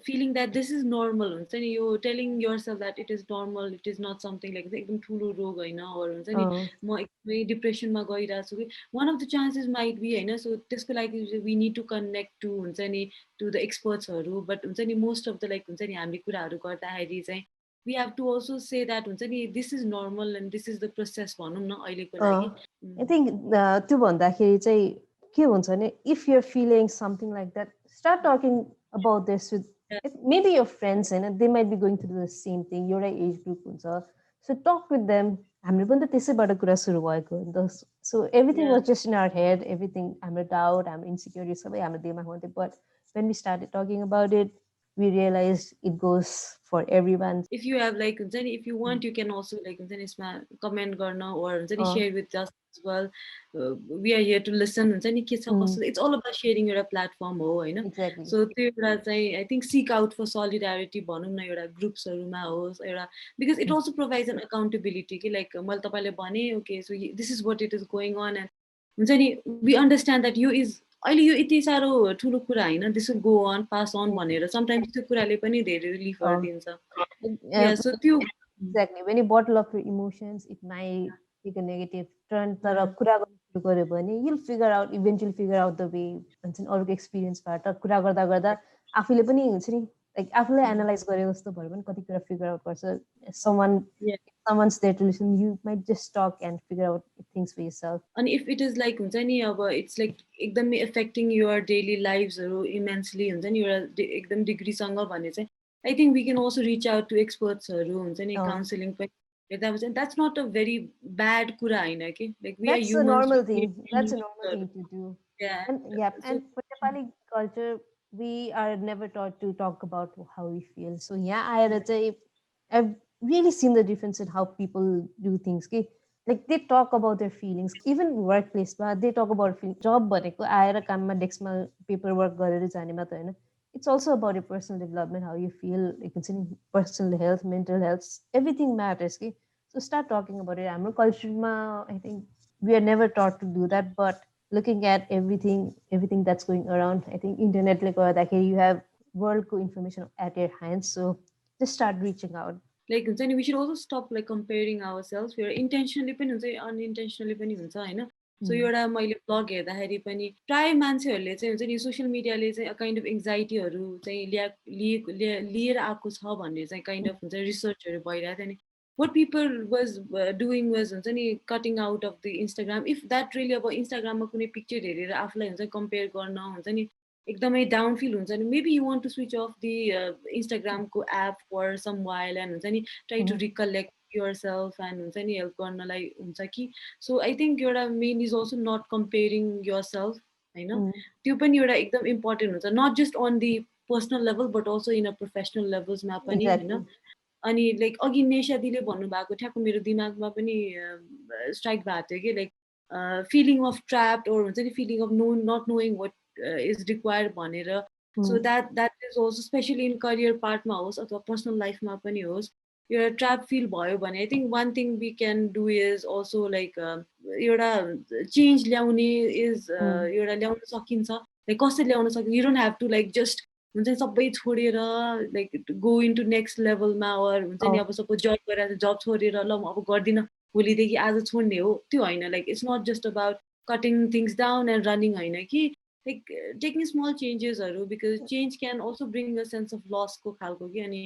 feeling that this is normal हुन्छ नि यो telling yourself that it is normal it is not something like एकदम ठुलो रोग होइन अरू हुन्छ नि म एकदमै डिप्रेसनमा गइरहेको छु कि one of the chances might be होइन सो त्यसको लागि we need to connect to हुन्छ नि टु द एक्सपर्ट्सहरू बट हुन्छ नि मोस्ट अफ द लाइक हुन्छ नि हामीले कुराहरू गर्दाखेरि चाहिँ we have to also say that हुन्छ नि this is normal and this is the process भनौँ न अहिलेको लागि आई थिङ्क त्यो भन्दाखेरि चाहिँ के हुन्छ भने if you're feeling something like that start talking about this with maybe your friends and they might be going through the same thing, your age group huncha, so talk with them. हाम्रो पनि त त्यसैबाट कुरा सुरु भएको हो नि त. So everything was just in our head, everything हाम्रो doubt, हाम्रो insecurity सबै हाम्रो दिमागमा थियो. But when we started talking about it, we realized it goes for everyone. If you have like if you want you can also like comment garna or share with us as well. We are here to listen. It's all about sharing your platform ho haina. Exactly. So I think seek out for solidarity bhanum na euta groups haruma hoस् euta because it also provides an accountability ki like मैले तपाईले भने okay so this is what it is going on and we understand that you is अहिले यो यति साह्रो ठुलो कुरा हैन this will go on pass on भनेर समटाइम्स त्यो कुराले पनि धेरै रिलिफर दिन्छ. Yeah, so exactly when you bottle up your emotions it might take a negative turn तर कुरा गर्नु गर्यो भने you'll figure out eventually figure out the way हुन्छ नि अरूको एक्सपिरियन्सबाट कुरा गर्दा गर्दा आफूले पनि हुन्छ नि लाइक आफूले एनालाइज गरे जस्तो भयो भने कति कुरा फिगर आउट गर्छ. Someone's there to listen, you might just talk and figure out things for yourself. And if it is like it's like एकदमै affecting your daily lives immensely you're एकदम degree सँग भने चाहिँ I think we can also reach out to experts हुन्छ नि counseling that's not a very bad कुरा हैन के like we that's are humans. A normal thing. That's a normal thing to do. Yeah. And for Nepali culture we are never taught to talk about how we feel. So I've really seen the difference in how people do things. Like they talk about their feelings. Even workplace, they talk about feelings. Job bhaneko aera kamma deskma paperwork garera jane matra haina. It's also about your personal development, how you feel, like considering personal health, mental health, everything matters. So start talking about it. Our culture I think we are never taught to do that, but looking at everything that's going around, I think internet like you have world information at your hands, so just start reaching out. Like we should also stop like comparing ourselves. We are intentionally पनि हुन्छ unintentionally पनि हुन्छ हैन. So एउटा मैले blog हेर्दाखेरि पनि प्राय मान्छेहरूले चाहिँ हुन्छ नि सोशल मिडियाले चाहिँ काइन्ड अफ एङ्जाइटीहरू चाहिँ लिएर आएको छ भन्ने चाहिँ काइन्ड अफ हुन्छ रिसर्चहरू भइरहेको थियो नि. What people was doing was हुन्छ नि cutting out of the Instagram. If that really अब इन्स्टाग्राममा कुनै पिक्चर हेरेर आफूलाई हुन्छ कम्पेयर गर्न हुन्छ नि एकदमै डाउन फिल हुन्छ नि maybe you want to switch off the Instagram को app for some while and हुन्छ नि try to recollect yourself and हुन्छ नि हेल्प गर्नलाई हुन्छ कि. So I think एउटा main is also not comparing yourself हैन. त्यो पनि एउटा एकदम इम्पोर्टेन्ट हुन्छ not just on the personal level but also in a professional levels मा पनि हैन. अनि लाइक अघि नेशा दिले भन्नुभएको ठ्याक्क मेरो दिमागमा पनि स्ट्राइक भएको थियो कि like feeling of trapped or हुन्छ नि feeling of not knowing what is required भनेर. So that is also specially in career पार्टमा होस् अथवा पर्सनल लाइफमा पनि होस् एउटा ट्र्याप फिल भयो भने I think one thing we can do is also like एउटा चेन्ज ल्याउने इज एउटा ल्याउन सकिन्छ. लाइक कसरी ल्याउन सकिन्छ you don't have to like just हुन्छ नि सबै छोडेर लाइक गो इन्टु नेक्स्ट लेभलमा ओर हुन्छ नि अब सपोज जब गरेर जब छोडेर ल म अब गर्दिनँ भोलिदेखि आज छोड्ने हो त्यो होइन. Like it's not just about cutting things down and running होइन कि like taking small changes because change can also bring a sense of loss ko khalko ki ani.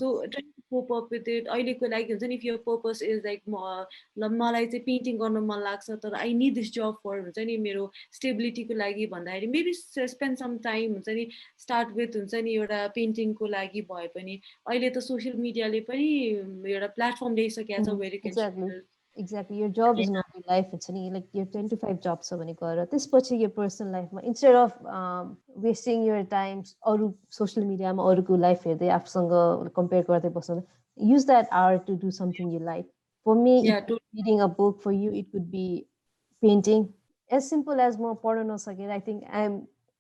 So try to cope up with it. Aileko like हुन्छ नि if your purpose is like मलाई चाहिँ painting गर्न मन लाग्छ तर I need this job for हुन्छ नि मेरो स्टेबिलिटी को लागि भन्दाखेरि maybe spend some time हुन्छ नि start with हुन्छ नि एउटा पेन्टिङ को लागि भए पनि अहिले त सोशल मिडियाले पनि एउटा प्लेटफर्म ल्याइसकेको छ where you can Exactly. Your job is not your life. It's any like your 10 to 5 jobs so many kara. This पछि your personal life instead of wasting your time अरू social media मा अरूको life हेर्दै आफूसँग compare गर्दै बस्नु, use that hour to do something you like. For me, it Yeah, could be reading a book. For you, it could be painting. As simple as more पढ्न नसकेर, I think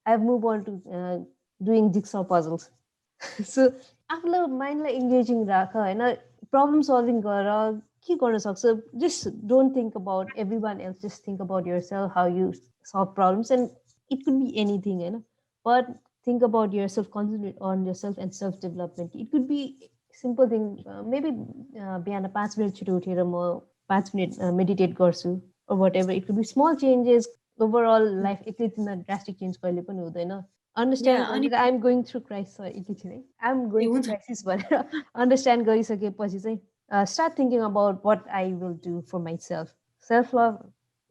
I've moved on to doing jigsaw puzzles. So आफूलाई माइन्डलाई engaging राख होइन, problem solving गर, के गर्न सक्छ, just don't think about everyone else, just think about yourself, how you solve problems, and it could be anything, होइन, but think about yourself, concentrate on yourself and self development. It could be simple thing, maybe बिहान 5 minute छिटो उठेर म 5 minute meditate गर्छु or whatever. It could be small changes. Overall life एकैदिनमा drastic change कहिले पनि हुँदैन. yeah, Understand अनि that I'm going through crisis. I'm A going through हुन्छ crisis, but understand गरिसकेपछि चाहिँ start thinking about what I will do for myself. Self love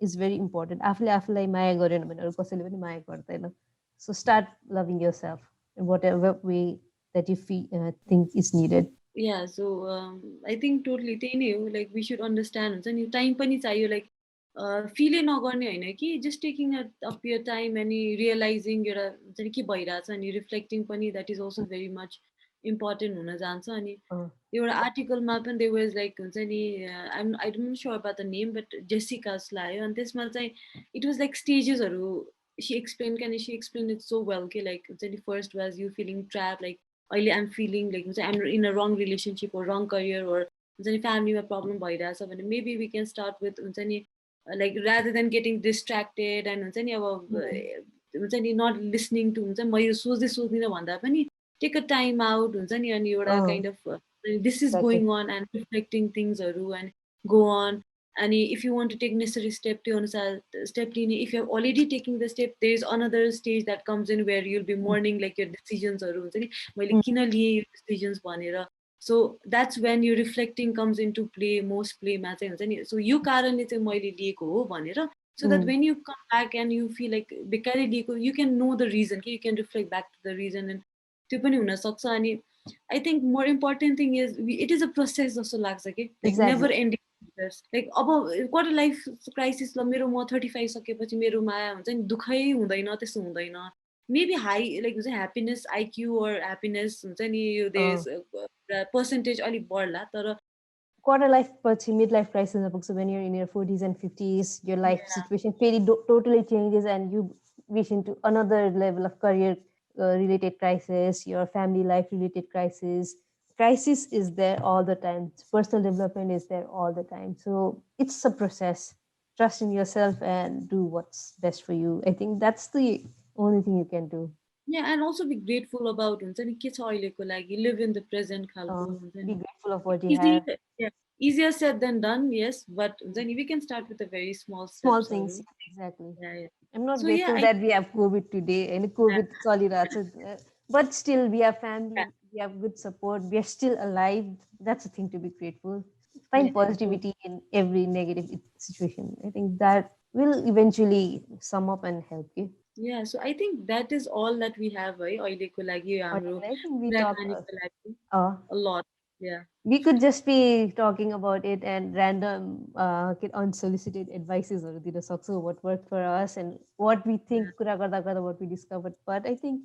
is very important. आफूले आफूलाई माया गरेन भने अरू कसैले पनि माया गर्दैन. So start loving yourself in whatever way that you think is needed. Yeah, so I think totally त्यही नै हो, लाइक वी सुड अन्डरस्ट्यान्ड हुन्छ नि, टाइम पनि चाहियो, लाइक फिलै नगर्ने होइन कि just taking up your time अनि रियलाइजिङ एउटा हुन्छ नि के भइरहेछ, अनि रिफ्लेक्टिङ पनि that is also very much important हुन जान्छ. अनि एउटा आर्टिकलमा पनि दे वाज लाइक हुन्छ नि, I don't sure about the name but Jessica's लाग्यो, अनि त्यसमा चाहिँ इट वाज लाइक स्टेजेसहरू she explain can she explain it so well कि लाइक हुन्छ नि first was you feeling trap, like अहिले आइम फिलिङ लाइक हुन्छ I'm in a wrong relationship or wrong career or हुन्छ नि फ्यामिलीमा प्रब्लम भइरहेछ भने maybe we can start with हुन्छ नि like rather than getting distracted and हुन्छ नि अब हुन्छ नि नट लिसनिङ टु हुन्छ म यो सोच्दै सोच्दिनँ भन्दा पनि टेक अ टाइम आउट हुन्छ नि, अनि एउटा kind of this is Exactly. Going on and reflecting थिङ्सहरू एन्ड गो अन. अनि if you want to take necessary step त्यो अनुसार स्टेप लिने, if you already taking the step there is another stage that comes in where you'll be mourning like your डिसिजन्सहरू हुन्छ नि, मैले किन लिएँ यो डिसिजन्स भनेर. सो द्याट्स वेन यो reflecting comes in to play, most प्लेमा चाहिँ हुन्छ नि, सो यो कारणले चाहिँ मैले लिएको हो भनेर, so that when you come back and you feel like बेकारै लिएको, you can know the reason कि you can reflect back to the reason, and त्यो पनि हुनसक्छ. अनि I think more important thing is it is a process जस्तो लाग्छ कि like Exactly. Never ending. Like अब क्वार्टर लाइफ क्राइसिस ल मेरो म 35 सकेपछि मेरोमा हुन्छ नि दुःखै हुँदैन, त्यस्तो हुँदैन. मेबी हाई लाइक हुन्छ ह्याप्पिनेस आइक्यू or ह्याप्पिनेस हुन्छ नि यो देश पर्सेन्टेज अलिक बढ्ला, तर quarter life पछि mid life crisis पुग्छ. When you're in your 40s and 50s, your life situation totally changes and you wish into another level of career related crisis, your family life related crisis. Crisis is there all the time. Personal development is there all the time. So it's a process. Trust in yourself and do what's best for you. I think that's the only thing you can do. yeah, and also be grateful about हुन्छ नि के छ अहिलेको लागि, live in the present खालको हुन्छ Be नि. grateful of what you Easy, have. yeah, easier said than done, yes, but हुन्छ नि we can start with the very small Small steps things, हरू. exactly. Yeah, yeah. I'm not So yeah, grateful I that we have COVID today and COVID चलिरहेछ, but still we have family, yeah, we have good support, we are still alive. That's a thing to be grateful. yeah. Find positivity in every negative situation. I think that will eventually sum up and help you. Yeah, so I think that is all that we have है अहिलेको लागि हाम्रो I think we talk. कुराकानीको लागि Uh, a lot. Yeah. we could just be talking about it and random get unsolicited advices or what worked for us and what we think कुरा गर्दा गर्दा what we discovered. But I think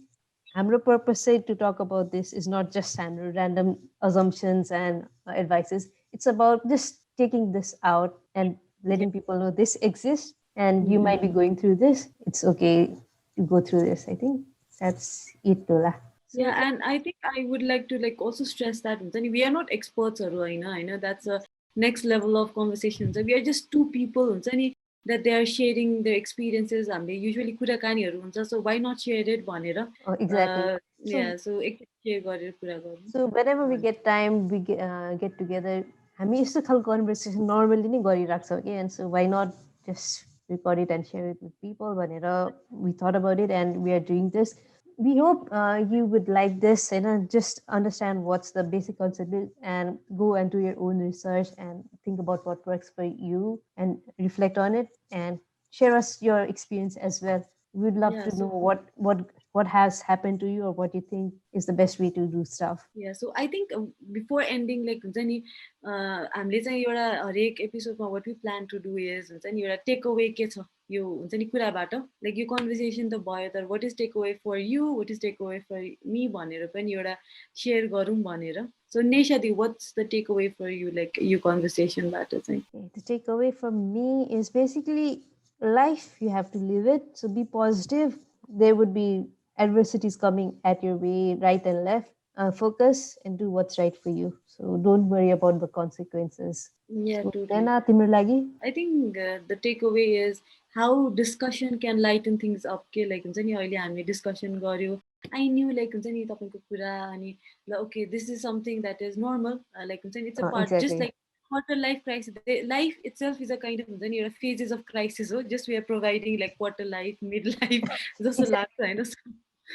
हाम्रो purpose to talk about this is not just random assumptions and advices. It's about just taking this out and letting people know this exists and you might be going through this. It's okay to go through this. I think that's it, Lola. So, Yeah, and I think I would like to like also stress that हुन्छ नि we are not experts हरू होइन, that's a next level of conversation हुन्छ. We are just two people हुन्छ नि that they are sharing their experiences. हामीले usually कुराकानीहरू हुन्छ, so why not share it भनेर. exactly. Yeah, so एकचोटि share गरेर कुरा गर्नु. So whenever we get time, we get together. हामी यस्तो खालको conversation normally नै गरिराख्छौँ कि, and so why not just record it and share it with people भनेर we thought about it and we are doing this. We hope you would like this and just understand what's the basic concept is and go and do your own research and think about what works for you and reflect on it and share us your experience as well. We'd love Yeah, to so know what what has happened to you or what you think is the best way to do stuff. Yeah, so I think before ending, like हुन्छ नि हामीले चाहिँ एउटा हरेक एपिसोडमा what we plan to do is हुन्छ नि एउटा टेक अवे के छ यो हुन्छ नि कुराबाट लाइक यो कन्भर्सेसन त भयो तर what is take away for you, what is take away for me भनेर पनि एउटा सेयर गरौँ भनेर. So Neshadi, what's the takeaway for you, like your conversation बाट चाहिँ? The takeaway from me is basically life, you have to live it, so be positive. There would be adversities coming at your way, right and left. Focus and do what's right for you, so don't worry about the consequences. Yeah, So, totally. Nayna, तिम्रो लागि? I think the takeaway is how discussion can lighten things up. के like हुन्छ नि अहिले हामी discussion गर्यो. I knew like हुन्छ नि तपाईको कुरा अनि okay, this is something that is normal. Like हुन्छ नि it's a part, just Exactly. like quarter life crisis. Life itself is a kind of हुन्छ नि एउटा phases of crisis हो. Just we are providing like quarter life, midlife जस्तो लाग्छ हैन.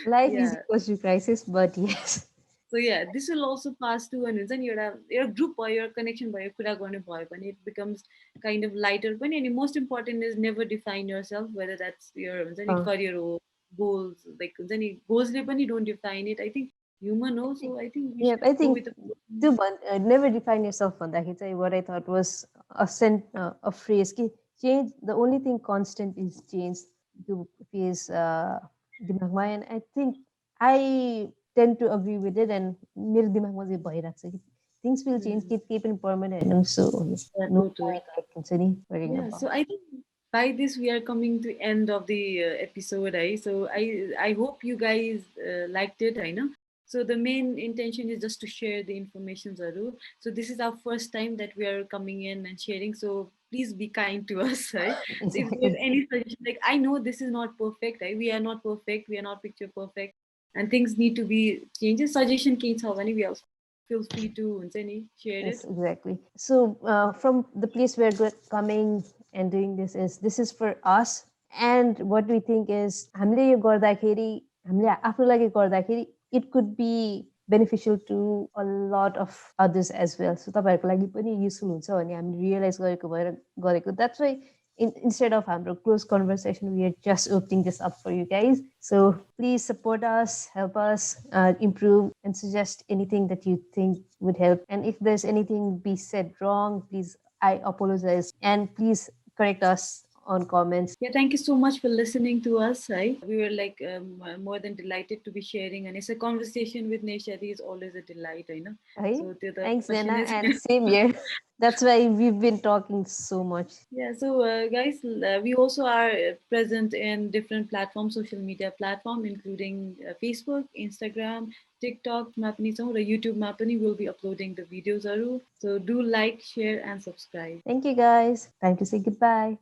Life is Yeah. equals to crisis, but yes. So yeah, this will also pass too, and हुन्छ नि एउटा group भयो, एउटा connection भयो, कुरा गर्ने भयो भने it becomes kind of lighter पनि. And most important is never define yourself, whether that's your हुन्छ नि career or goals. Like हुन्छ नि goals ले पनि don't define it. I think human also. I think we Yeah, should I go think with the never define yourself भन्दाखेरि चाहिँ what I thought was a phrase कि change, the only thing constant is change to face दिमागमा. And I think I tend to agree with it, and मेरो दिमागमा चाहिँ भइरहेको छ कि things will change, keep in permanent, and so no point like हुन्छ नि worrying Yeah, about. so I think by this we are coming to end of the episode. So I hope you guys liked it. I know. So the main intention is just to share the information, Zaru. So this is our first time that we are coming in and sharing. So please be kind to us, right? So if there's any suggestion, like I know this is not perfect, right? We are not perfect. We are not picture perfect, and things need to be changes. Suggestion keeps having we also feel free to share it. Yes, exactly. So from the place we're coming and doing this is for us, and what we think is हामीले यो गर्दाखेरि हामीले आफ्नो लागि गर्दाखेरि it could be beneficial to a lot of others as well. So तपाईहरुको लागि पनि युजफुल हुन्छ भने हामी रियलाइज गरेको. That's why instead of हाम्रो close conversation, we are just opening this up for you guys. So please support us, help us improve, and suggest anything that you think would help. And if there's anything we said wrong, please, I apologize, and please correct us on comments. Yeah, thank you so much for listening to us. Right? We were like more than delighted to be sharing, and it's a conversation with Neshadi is always a delight, I know. Right? So Thanks, Nayna, and same here. That's why we've been talking so much. Yeah, so guys, we also are present in different platforms, social media platform, including Facebook, Instagram, TikTok, YouTube. Will be uploading the videos. So do like, share, and subscribe. Thank you, guys. Time to say goodbye.